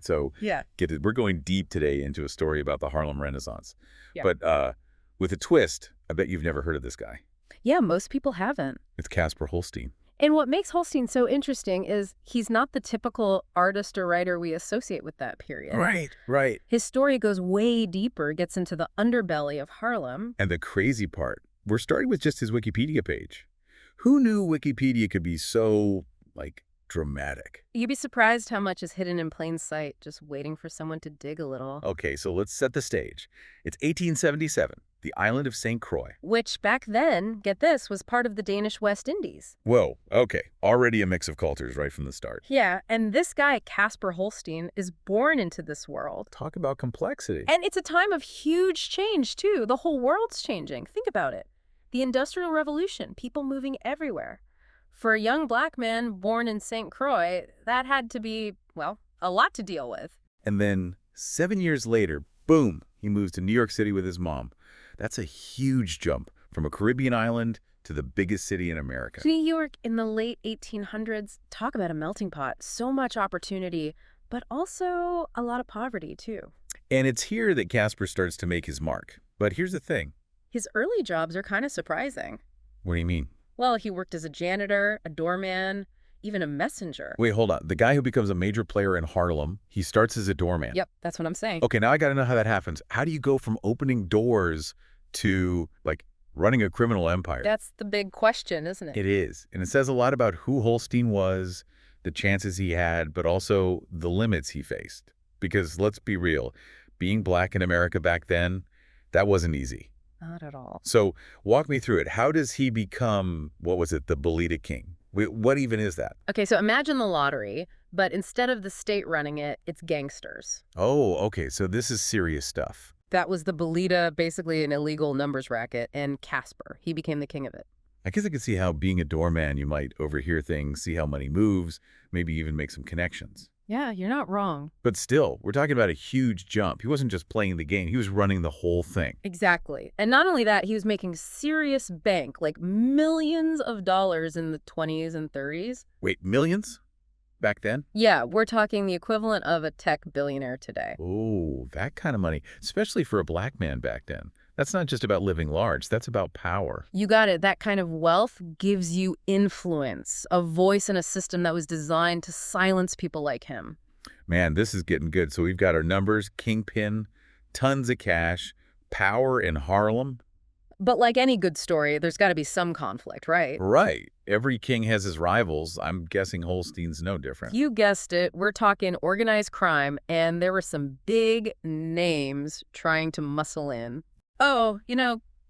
So Yeah. get it. We're going deep today into a story about the Harlem Renaissance. Yeah. But with a twist, I bet you've never heard of this guy. Yeah, most people haven't. It's Casper Holstein. And what makes Holstein so interesting is he's not the typical artist or writer we associate with that period. Right. His story goes way deeper, gets into the underbelly of Harlem. And the crazy part, we're starting with just his Wikipedia page. Who knew Wikipedia could be so, dramatic? You'd be surprised how much is hidden in plain sight, just waiting for someone to dig a little. Okay, so let's set the stage. It's 1877, the island of St. Croix. Which back then, get this, was part of the Danish West Indies. Whoa, okay. Already a mix of cultures right from the start. Yeah, and this guy, Casper Holstein, is born into this world. Talk about complexity. And it's a time of huge change, too. The whole world's changing. Think about it. The Industrial Revolution, people moving everywhere. For a young black man born in St. Croix, that had to be, well, a lot to deal with. And then 7 years later, boom, he moves to New York City with his mom. That's a huge jump from a Caribbean island to the biggest city in America. New York in the late 1800s, talk about a melting pot. So much opportunity, but also a lot of poverty, too. And it's here that Casper starts to make his mark. But here's the thing. His early jobs are kind of surprising. What do you mean? Well, he worked as a janitor, a doorman, even a messenger. Wait, hold on. The guy who becomes a major player in Harlem, he starts as a doorman. Yep, that's what I'm saying. Okay, now I got to know how that happens. How do you go from opening doors to, running a criminal empire? That's the big question, isn't it? It is. And it says a lot about who Holstein was, the chances he had, but also the limits he faced. Because let's be real, being black in America back then, that wasn't easy. Not at all. So walk me through it. How does he become, what was it, the Bolita King? What even is that? Okay, so imagine the lottery, but instead of the state running it, it's gangsters. Oh, okay. So this is serious stuff. That was the Bolita, basically an illegal numbers racket, and Casper. He became the king of it. I guess I could see how being a doorman, you might overhear things, see how money moves, maybe even make some connections. Yeah, you're not wrong. But still, we're talking about a huge jump. He wasn't just playing the game. He was running the whole thing. Exactly. And not only that, he was making serious bank, like millions of dollars in the 20s and 30s. Wait, millions? Back then? Yeah, we're talking the equivalent of a tech billionaire today. Oh, that kind of money, especially for a black man back then. That's not just about living large. That's about power. You got it. That kind of wealth gives you influence, a voice in a system that was designed to silence people like him. Man, this is getting good. So we've got our numbers, kingpin, tons of cash, power in Harlem. But like any good story, there's got to be some conflict, right? Right. Every king has his rivals. I'm guessing Holstein's no different. You guessed it. We're talking organized crime, and there were some big names trying to muscle in. Oh,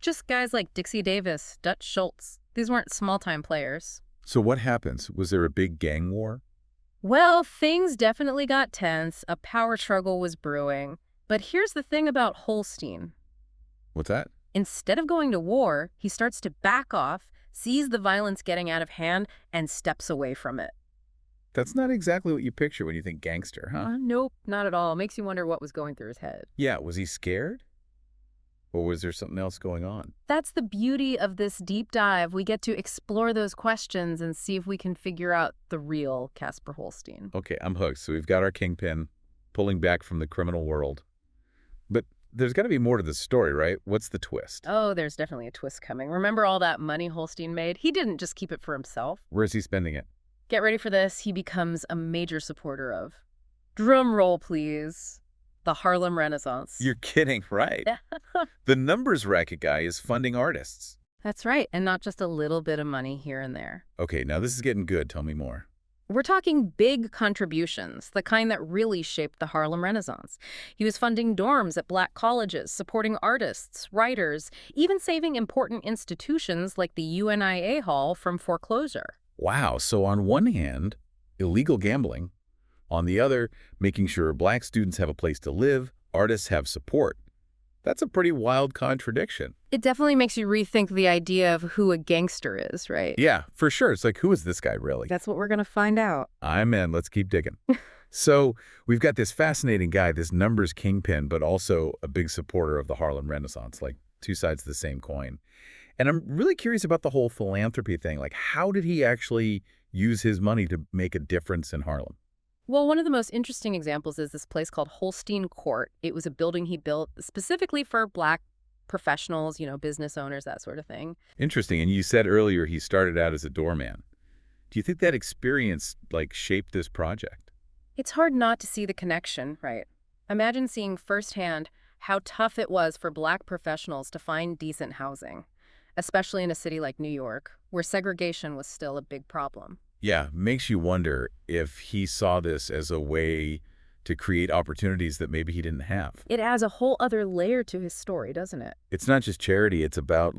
just guys like Dixie Davis, Dutch Schultz. These weren't small-time players. So what happens? Was there a big gang war? Well, things definitely got tense. A power struggle was brewing. But here's the thing about Holstein. What's that? Instead of going to war, he starts to back off, sees the violence getting out of hand, and steps away from it. That's not exactly what you picture when you think gangster, huh? Nope, not at all. Makes you wonder what was going through his head. Yeah, was he scared? Or was there something else going on? That's the beauty of this deep dive. We get to explore those questions and see if we can figure out the real Casper Holstein. Okay, I'm hooked. So we've got our kingpin pulling back from the criminal world. But there's got to be more to the story, right? What's the twist? Oh, there's definitely a twist coming. Remember all that money Holstein made? He didn't just keep it for himself. Where's he spending it? Get ready for this. He becomes a major supporter of, drum roll please, the Harlem Renaissance. You're kidding, right? The numbers racket guy is funding artists. That's right, and not just a little bit of money here and there. Okay, now this is getting good. Tell me more. We're talking big contributions, the kind that really shaped the Harlem Renaissance. He was funding dorms at black colleges, supporting artists, writers, even saving important institutions like the UNIA Hall from foreclosure. Wow, so on one hand, illegal gambling. On the other, making sure black students have a place to live, artists have support. That's a pretty wild contradiction. It definitely makes you rethink the idea of who a gangster is, right? Yeah, for sure. It's like, who is this guy really? That's what we're going to find out. I'm in. Let's keep digging. So we've got this fascinating guy, this numbers kingpin, but also a big supporter of the Harlem Renaissance, like two sides of the same coin. And I'm really curious about the whole philanthropy thing. Like, how did he actually use his money to make a difference in Harlem? Well, one of the most interesting examples is this place called Holstein Court. It was a building he built specifically for Black professionals, business owners, that sort of thing. Interesting. And you said earlier he started out as a doorman. Do you think that experience, shaped this project? It's hard not to see the connection, right? Imagine seeing firsthand how tough it was for Black professionals to find decent housing, especially in a city like New York, where segregation was still a big problem. Yeah, makes you wonder if he saw this as a way to create opportunities that maybe he didn't have. It adds a whole other layer to his story, doesn't it? It's not just charity, it's about,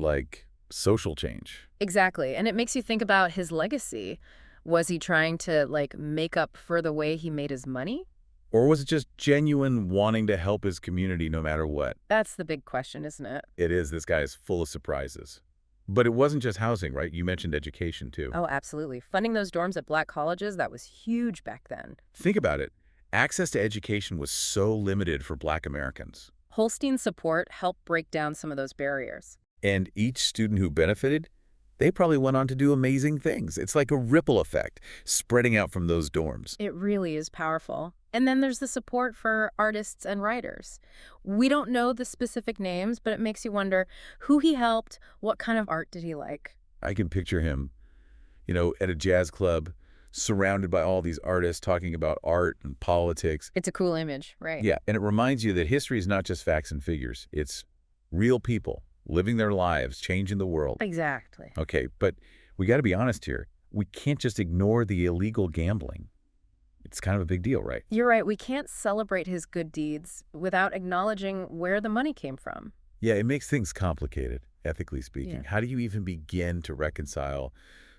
social change. Exactly. And it makes you think about his legacy. Was he trying to, make up for the way he made his money? Or was it just genuine wanting to help his community no matter what? That's the big question, isn't it? It is. This guy is full of surprises. But it wasn't just housing, right? You mentioned education, too. Oh, absolutely. Funding those dorms at Black colleges, that was huge back then. Think about it. Access to education was so limited for Black Americans. Holstein's support helped break down some of those barriers. And each student who benefited, they probably went on to do amazing things. It's like a ripple effect spreading out from those dorms. It really is powerful. And then there's the support for artists and writers. We don't know the specific names, but it makes you wonder who he helped, what kind of art did he like? I can picture him, at a jazz club, surrounded by all these artists talking about art and politics. It's a cool image, right? Yeah, and it reminds you that history is not just facts and figures. It's real people living their lives, changing the world. Exactly. Okay, but we got to be honest here. We can't just ignore the illegal gambling. It's kind of a big deal, right? You're right. We can't celebrate his good deeds without acknowledging where the money came from. Yeah, it makes things complicated, ethically speaking. Yeah. How do you even begin to reconcile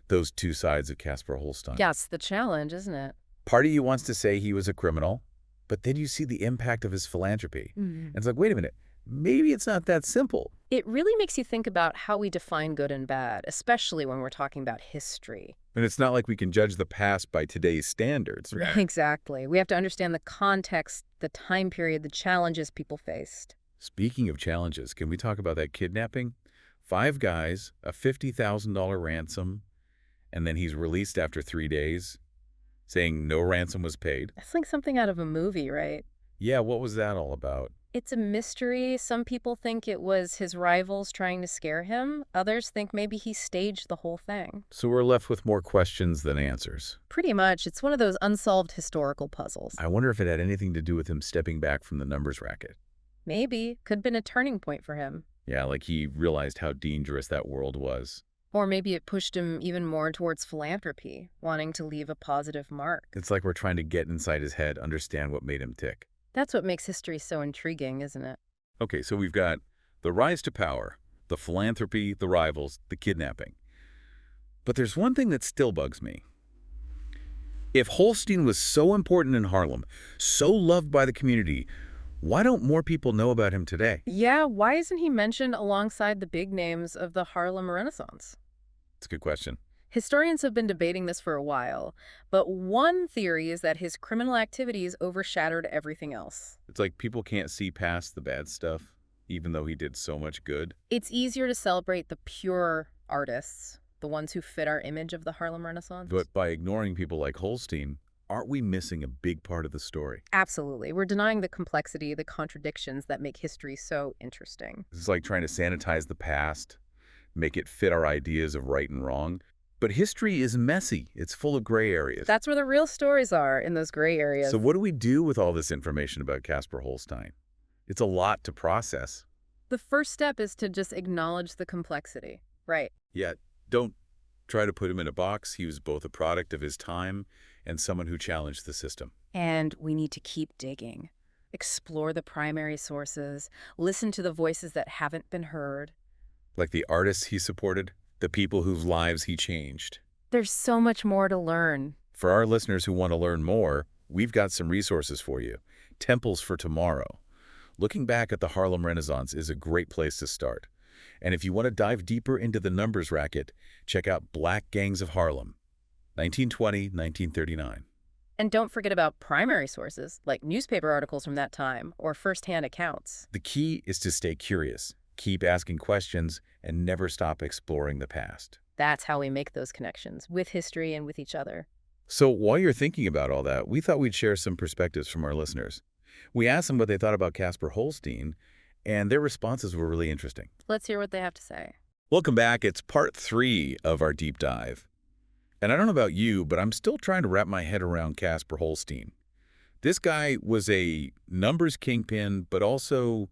those two sides of Casper Holstein? Yeah, it's the challenge, isn't it? Part of you wants to say he was a criminal, but then you see the impact of his philanthropy. And it's like, wait a minute, maybe it's not that simple. It really makes you think about how we define good and bad, especially when we're talking about history. And it's not like we can judge the past by today's standards. Exactly. We have to understand the context, the time period, the challenges people faced. Speaking of challenges, can we talk about that kidnapping? 5 guys, a $50,000 ransom, and then he's released after 3 days, saying no ransom was paid. That's like something out of a movie, right? Yeah, what was that all about? It's a mystery. Some people think it was his rivals trying to scare him. Others think maybe he staged the whole thing. So we're left with more questions than answers. Pretty much. It's one of those unsolved historical puzzles. I wonder if it had anything to do with him stepping back from the numbers racket. Maybe. Could have been a turning point for him. Yeah, like he realized how dangerous that world was. Or maybe it pushed him even more towards philanthropy, wanting to leave a positive mark. It's like we're trying to get inside his head, understand what made him tick. That's what makes history so intriguing, isn't it? Okay, so we've got the rise to power, the philanthropy, the rivals, the kidnapping. But there's one thing that still bugs me. If Holstein was so important in Harlem, so loved by the community, why don't more people know about him today? Yeah, why isn't he mentioned alongside the big names of the Harlem Renaissance? It's a good question. Historians have been debating this for a while, but one theory is that his criminal activities overshadowed everything else. It's like people can't see past the bad stuff, even though he did so much good. It's easier to celebrate the pure artists, the ones who fit our image of the Harlem Renaissance. But by ignoring people like Holstein, aren't we missing a big part of the story? Absolutely. We're denying the complexity, the contradictions that make history so interesting. It's like trying to sanitize the past, make it fit our ideas of right and wrong. But history is messy. It's full of gray areas. That's where the real stories are, in those gray areas. So what do we do with all this information about Casper Holstein? It's a lot to process. The first step is to just acknowledge the complexity. Right. Yeah, don't try to put him in a box. He was both a product of his time and someone who challenged the system. And we need to keep digging. Explore the primary sources. Listen to the voices that haven't been heard. Like the artists he supported, the people whose lives he changed. There's so much more to learn. For our listeners who want to learn more, we've got some resources for you. Temples for Tomorrow. Looking back at the Harlem Renaissance is a great place to start. And if you want to dive deeper into the numbers racket, check out Black Gangs of Harlem, 1920-1939. And don't forget about primary sources, like newspaper articles from that time or first-hand accounts. The key is to stay curious, keep asking questions, and never stop exploring the past. That's how we make those connections with history and with each other. So while you're thinking about all that, we thought we'd share some perspectives from our listeners. We asked them what they thought about Casper Holstein, and their responses were really interesting. Let's hear what they have to say. Welcome back. It's part 3 of our deep dive. And I don't know about you, but I'm still trying to wrap my head around Casper Holstein. This guy was a numbers kingpin, but also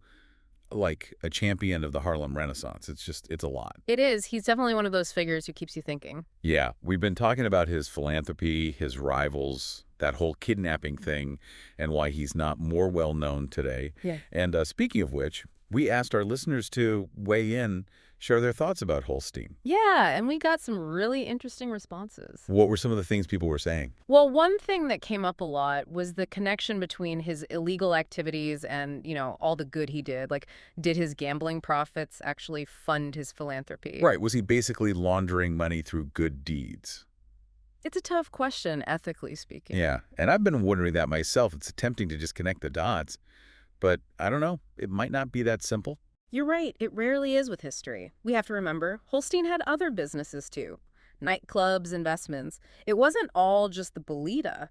like a champion of the Harlem Renaissance. It's a lot. It is. He's definitely one of those figures who keeps you thinking. Yeah, we've been talking about his philanthropy, his rivals, that whole kidnapping thing, and why he's not more well-known today. Yeah. And speaking of which, we asked our listeners to weigh in, share their thoughts about Holstein. Yeah, and we got some really interesting responses. What were some of the things people were saying? Well, one thing that came up a lot was the connection between his illegal activities and, all the good he did. Like, did his gambling profits actually fund his philanthropy? Right. Was he basically laundering money through good deeds? It's a tough question, ethically speaking. Yeah, and I've been wondering that myself. It's tempting to just connect the dots, but I don't know. It might not be that simple. You're right. It rarely is with history. We have to remember, Holstein had other businesses too. Nightclubs, investments. It wasn't all just the Bolita.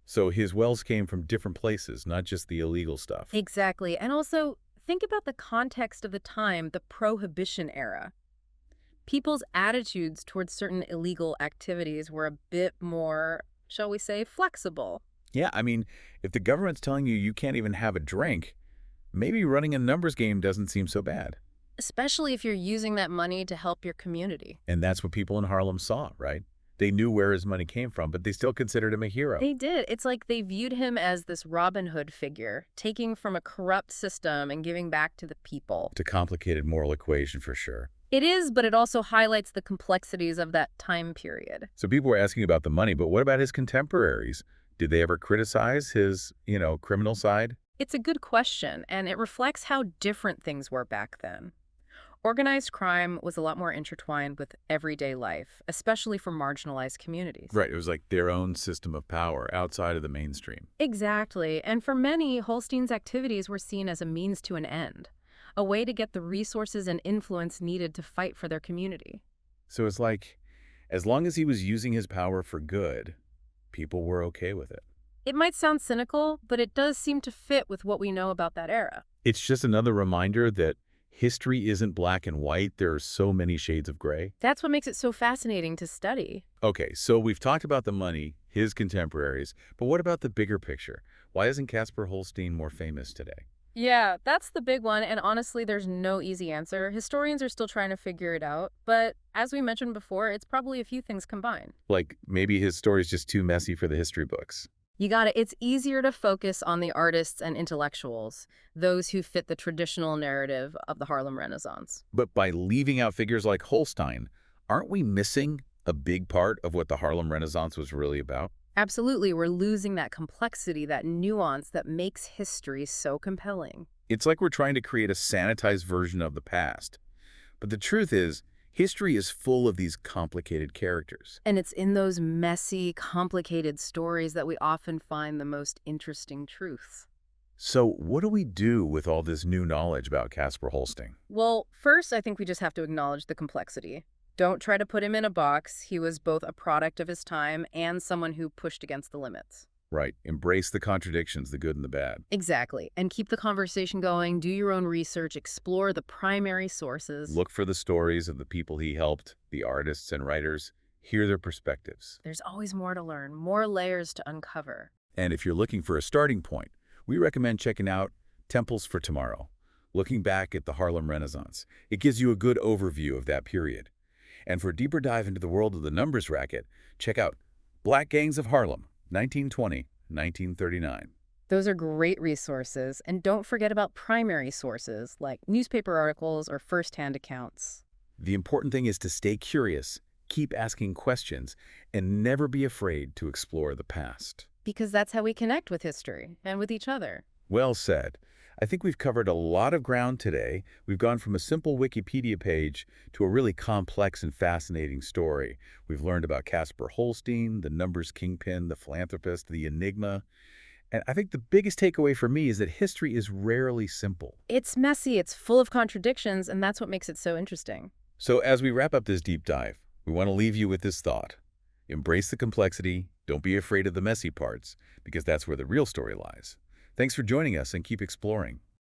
So his wealth came from different places, not just the illegal stuff. Exactly. And also, think about the context of the time, the Prohibition era. People's attitudes towards certain illegal activities were a bit more, shall we say, flexible. Yeah, I mean, if the government's telling you you can't even have a drink, maybe running a numbers game doesn't seem so bad. Especially if you're using that money to help your community. And that's what people in Harlem saw, right? They knew where his money came from, but they still considered him a hero. They did. It's like they viewed him as this Robin Hood figure, taking from a corrupt system and giving back to the people. It's a complicated moral equation for sure. It is, but it also highlights the complexities of that time period. So people were asking about the money, but what about his contemporaries? Did they ever criticize his, criminal side? It's a good question, and it reflects how different things were back then. Organized crime was a lot more intertwined with everyday life, especially for marginalized communities. Right, it was like their own system of power outside of the mainstream. Exactly, and for many, Holstein's activities were seen as a means to an end, a way to get the resources and influence needed to fight for their community. So it's like, as long as he was using his power for good, people were okay with it. It might sound cynical, but it does seem to fit with what we know about that era. It's just another reminder that history isn't black and white. There are so many shades of gray. That's what makes it so fascinating to study. Okay, so we've talked about the money, his contemporaries, but what about the bigger picture? Why isn't Casper Holstein more famous today? Yeah, that's the big one, and honestly, there's no easy answer. Historians are still trying to figure it out, but as we mentioned before, it's probably a few things combined. Like, maybe his story's just too messy for the history books. You got it. It's easier to focus on the artists and intellectuals, those who fit the traditional narrative of the Harlem Renaissance. But by leaving out figures like Holstein, aren't we missing a big part of what the Harlem Renaissance was really about? Absolutely, we're losing that complexity, that nuance that makes history so compelling. It's like we're trying to create a sanitized version of the past. But the truth is, history is full of these complicated characters. And it's in those messy, complicated stories that we often find the most interesting truths. So what do we do with all this new knowledge about Casper Holstein? Well, first, I think we just have to acknowledge the complexity. Don't try to put him in a box. He was both a product of his time and someone who pushed against the limits. Right. Embrace the contradictions, the good and the bad. Exactly. And keep the conversation going. Do your own research. Explore the primary sources. Look for the stories of the people he helped, the artists and writers. Hear their perspectives. There's always more to learn, more layers to uncover. And if you're looking for a starting point, we recommend checking out Temples for Tomorrow, looking back at the Harlem Renaissance. It gives you a good overview of that period. And for a deeper dive into the world of the numbers racket, check out Black Gangs of Harlem, 1920-1939. Those are great resources. And don't forget about primary sources like newspaper articles or first-hand accounts. The important thing is to stay curious, keep asking questions, and never be afraid to explore the past. Because that's how we connect with history and with each other. Well said. I think we've covered a lot of ground today. We've gone from a simple Wikipedia page to a really complex and fascinating story. We've learned about Casper Holstein, the numbers kingpin, the philanthropist, the enigma. And I think the biggest takeaway for me is that history is rarely simple. It's messy, it's full of contradictions, and that's what makes it so interesting. So as we wrap up this deep dive, we want to leave you with this thought. Embrace the complexity, don't be afraid of the messy parts, because that's where the real story lies. Thanks for joining us and keep exploring.